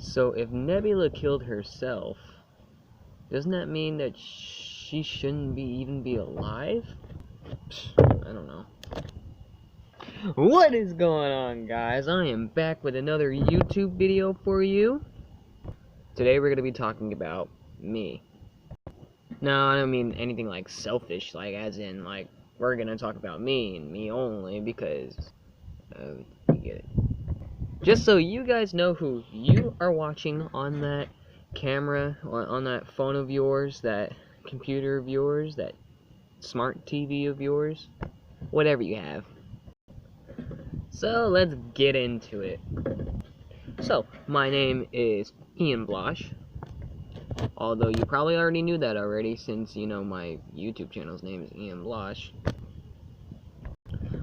So if Nebula killed herself, doesn't that mean that she shouldn't even be alive? I don't know. What is going on, guys? I am back with another YouTube video for you. Today we're going to be talking about me. No, I don't mean anything like selfish, like as in like we're going to talk about me and me only because you get it. Just so you guys know who you are watching on that camera, on that phone of yours, that computer of yours, that smart TV of yours, whatever you have. So let's get into it. So, my name is Ian Blosh, although you probably already knew that already since, you know, my YouTube channel's name is Ian Blosh.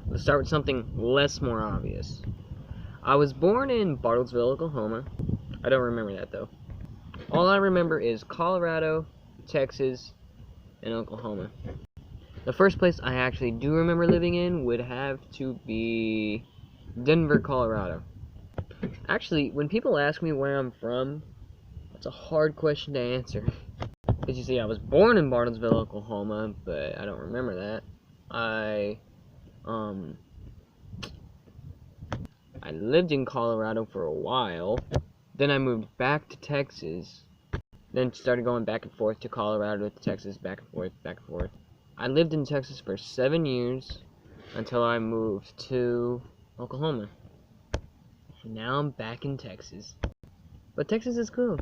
Let's start with something more obvious. I was born in Bartlesville, Oklahoma. I don't remember that, though. All I remember is Colorado, Texas, and Oklahoma. The first place I actually do remember living in would have to be Denver, Colorado. Actually, when people ask me where I'm from, that's a hard question to answer. Because you see, I was born in Bartlesville, Oklahoma, but I don't remember that. I lived in Colorado for a while. Then I moved back to Texas. Then started going back and forth to Colorado to Texas, back and forth, back and forth. I lived in Texas for 7 years until I moved to Oklahoma. And now I'm back in Texas. But Texas is cool.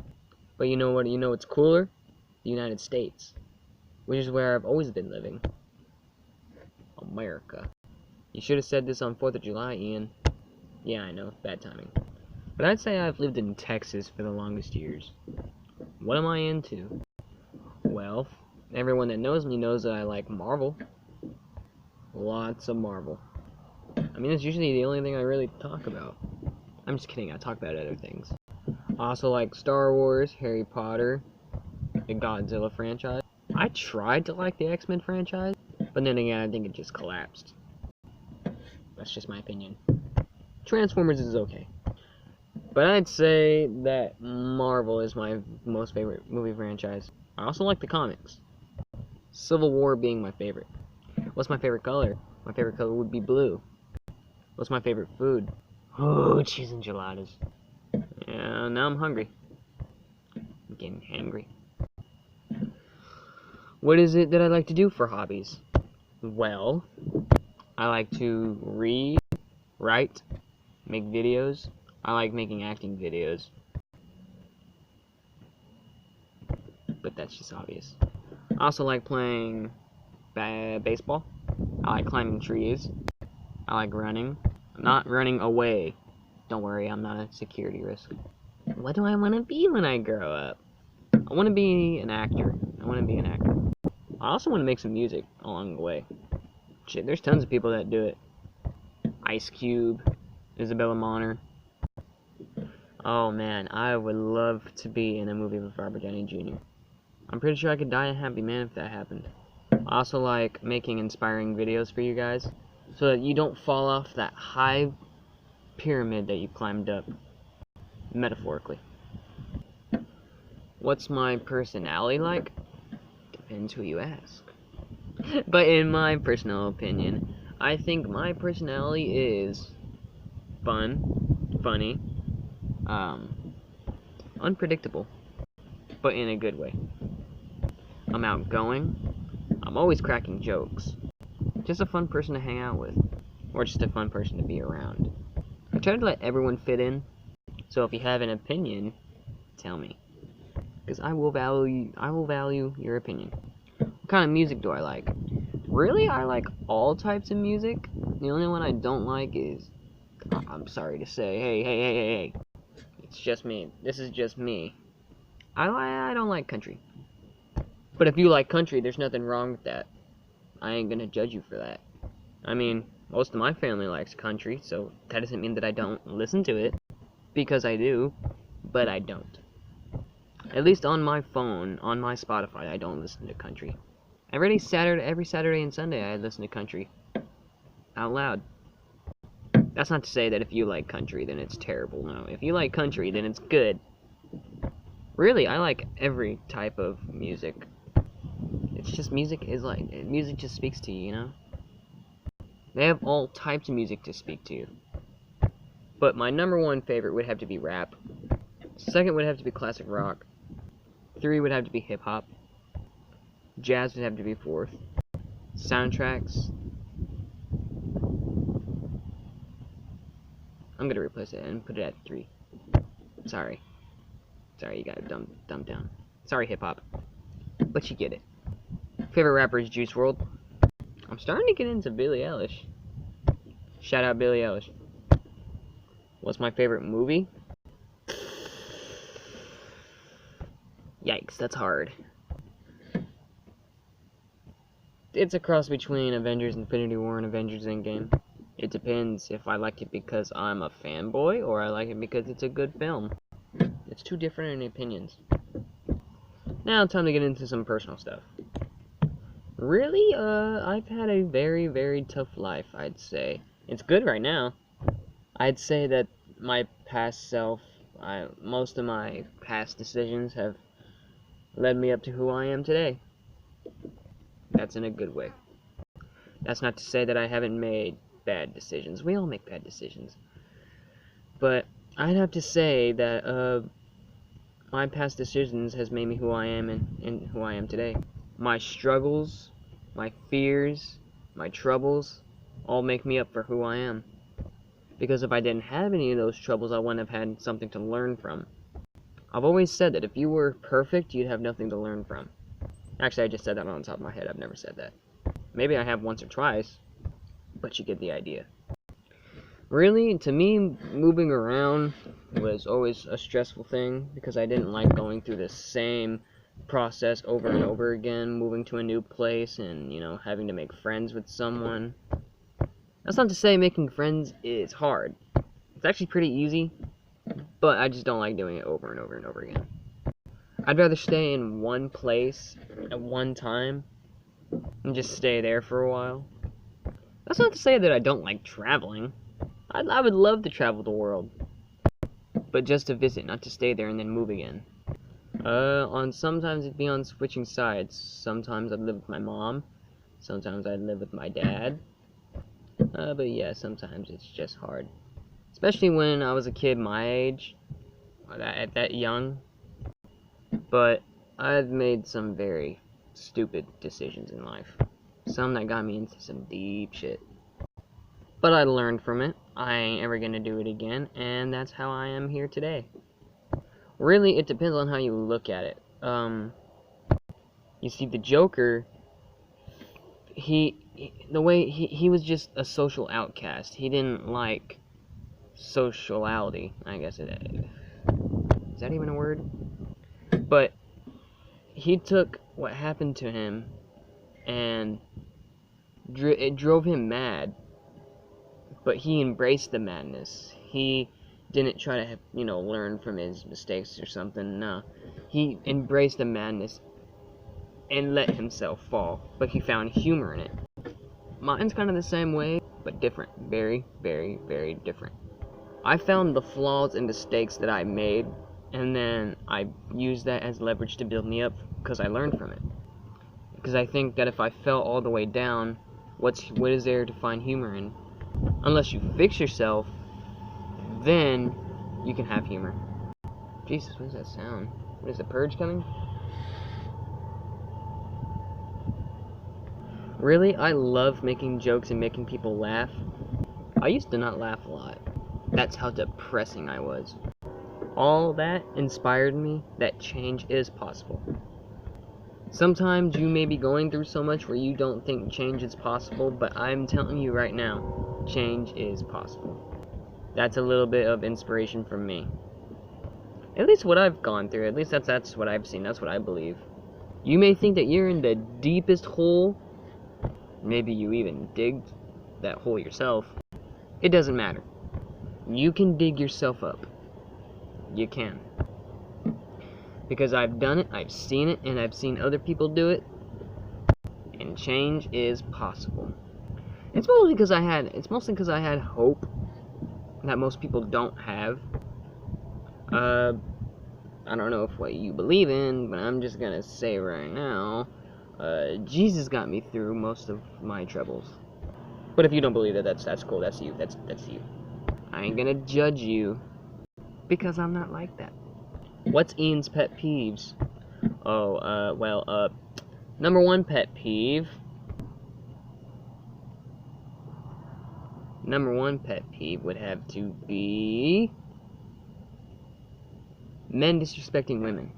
But you know what? You know what's cooler? The United States, which is where I've always been living. America. You should have said this on 4th of July, Ian. Yeah, I know, bad timing. But I'd say I've lived in Texas for the longest years. What am I into? Well, everyone that knows me knows that I like Marvel. Lots of Marvel. I mean, it's usually the only thing I really talk about. I'm just kidding, I talk about other things. I also like Star Wars, Harry Potter, the Godzilla franchise. I tried to like the X-Men franchise, but then again, I think it just collapsed. That's just my opinion. Transformers is okay. But I'd say that Marvel is my most favorite movie franchise. I also like the comics. Civil War being my favorite. What's my favorite color? My favorite color would be blue. What's my favorite food? Oh, cheese enchiladas. Yeah, now I'm hungry. I'm getting hangry. What is it that I like to do for hobbies? Well, I like to read, write, make videos. I like making acting videos. But that's just obvious. I also like playing baseball. I like climbing trees. I like running. Not running away. Don't worry, I'm not a security risk. What do I want to be when I grow up? I want to be an actor. I also want to make some music along the way. Shit, there's tons of people that do it. Ice Cube, Isabella Moner. Oh man, I would love to be in a movie with Robert Downey Jr. I'm pretty sure I could die a happy man if that happened. I also like making inspiring videos for you guys, so that you don't fall off that high pyramid that you climbed up, metaphorically. What's my personality like? Depends who you ask. But in my personal opinion, I think my personality is fun, funny, unpredictable, but in a good way. I'm outgoing. I'm always cracking jokes. Just a fun person to hang out with, or just a fun person to be around. I try to let everyone fit in, so if you have an opinion, tell me, because I will value your opinion. What kind of music do I like? Really, I like all types of music. The only one I don't like is, I'm sorry to say, hey, it's just me. This is just me. I don't like country. But if you like country, there's nothing wrong with that. I ain't gonna judge you for that. I mean, most of my family likes country, so that doesn't mean that I don't listen to it. Because I do, but I don't. At least on my phone, on my Spotify, I don't listen to country. Every Saturday and Sunday, I listen to country. Out loud. That's not to say that if you like country, then it's terrible. No, if you like country, then it's good. Really, I like every type of music. It's just music just speaks to you, you know? They have all types of music to speak to you. But my number one favorite would have to be rap. Second would have to be classic rock. 3 would have to be hip hop. Jazz would have to be 4th. Soundtracks. I'm gonna replace it and put it at 3. Sorry, you got it dumbed down. Sorry, hip hop, but you get it. Favorite rapper is Juice WRLD. I'm starting to get into Billie Eilish. Shout out Billie Eilish. What's my favorite movie? Yikes, that's hard. It's a cross between Avengers Infinity War and Avengers Endgame. It depends if I like it because I'm a fanboy or I like it because it's a good film. It's two different opinions. Now, time to get into some personal stuff. Really, I've had a very, very tough life, I'd say. It's good right now. I'd say that my past self, most of my past decisions have led me up to who I am today. That's in a good way. That's not to say that I haven't made bad decisions. We all make bad decisions. But I'd have to say that my past decisions has made me who I am and who I am today. My struggles, my fears, my troubles all make me up for who I am. Because if I didn't have any of those troubles, I wouldn't have had something to learn from. I've always said that if you were perfect, you'd have nothing to learn from. Actually, I just said that on top of my head. I've never said that. Maybe I have once or twice, but you get the idea. Really, to me, moving around was always a stressful thing because I didn't like going through the same process over and over again, moving to a new place and, having to make friends with someone. That's not to say making friends is hard. It's actually pretty easy, but I just don't like doing it over and over and over again. I'd rather stay in one place at one time and just stay there for a while. That's not to say that I don't like traveling. I would love to travel the world, but just to visit, not to stay there and then move again. Sometimes it'd be on switching sides. Sometimes I'd live with my mom. Sometimes I'd live with my dad. But yeah, sometimes it's just hard. Especially when I was a kid my age, that young. But I've made some very stupid decisions in life. Some that got me into some deep shit. But I learned from it. I ain't ever gonna do it again, and that's how I am here today. Really, it depends on how you look at it. You see, the Joker, he was just a social outcast. He didn't like sociality, I guess it is. Is that even a word? But he took what happened to him and it drove him mad. But he embraced the madness. He didn't try to, learn from his mistakes or something. No. He embraced the madness and let himself fall. But he found humor in it. Mine's kind of the same way, but different. Very, very, very different. I found the flaws and mistakes that I made, and then I used that as leverage to build me up because I learned from it. Because I think that if I fell all the way down, what is there to find humor in? Unless you fix yourself, then you can have humor. Jesus, what is that sound? What is the purge coming? Really, I love making jokes and making people laugh. I used to not laugh a lot. That's how depressing I was. All that inspired me that change is possible. Sometimes you may be going through so much where you don't think change is possible, but I'm telling you right now, change is possible. That's a little bit of inspiration from me. At least what I've gone through, at least that's what I've seen, that's what I believe. You may think that you're in the deepest hole, maybe you even digged that hole yourself. It doesn't matter. You can dig yourself up. You can. Because I've done it, I've seen it, and I've seen other people do it, and change is possible. It's mostly because I had hope that most people don't have. I don't know if what you believe in, but I'm just gonna say right now, Jesus got me through most of my troubles. But if you don't believe that, that's cool. That's you. That's you. I ain't gonna judge you because I'm not like that. What's Ian's pet peeves? Oh, well, number one pet peeve. Number one pet peeve would have to be men disrespecting women.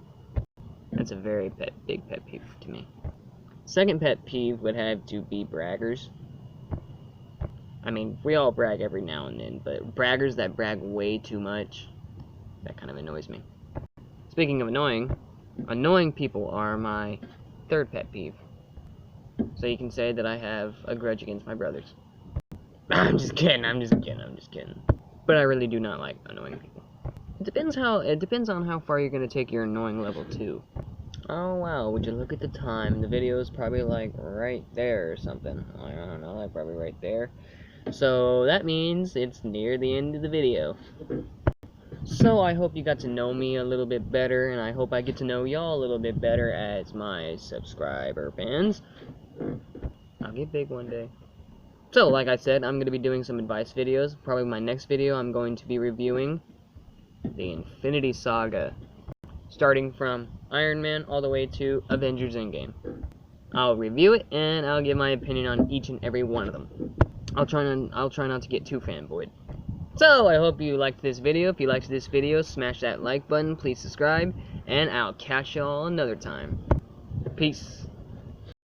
That's a very big pet peeve to me. Second pet peeve would have to be braggers. I mean, we all brag every now and then, but braggers that brag way too much, that kind of annoys me. Speaking of annoying people are my third pet peeve. So you can say that I have a grudge against my brothers. I'm just kidding. But I really do not like annoying people. It depends on how far you're gonna take your annoying level too. Oh wow, would you look at the time? The video is probably like right there or something. I don't know, like probably right there. So that means it's near the end of the video. So I hope you got to know me a little bit better, and I hope I get to know y'all a little bit better as my subscriber fans. I'll get big one day. So, like I said, I'm going to be doing some advice videos. Probably my next video, I'm going to be reviewing the Infinity Saga, starting from Iron Man all the way to Avengers Endgame. I'll review it, and I'll give my opinion on each and every one of them. I'll try not to get too fanboyed. So, I hope you liked this video. If you liked this video, smash that like button, please subscribe, and I'll catch y'all another time. Peace.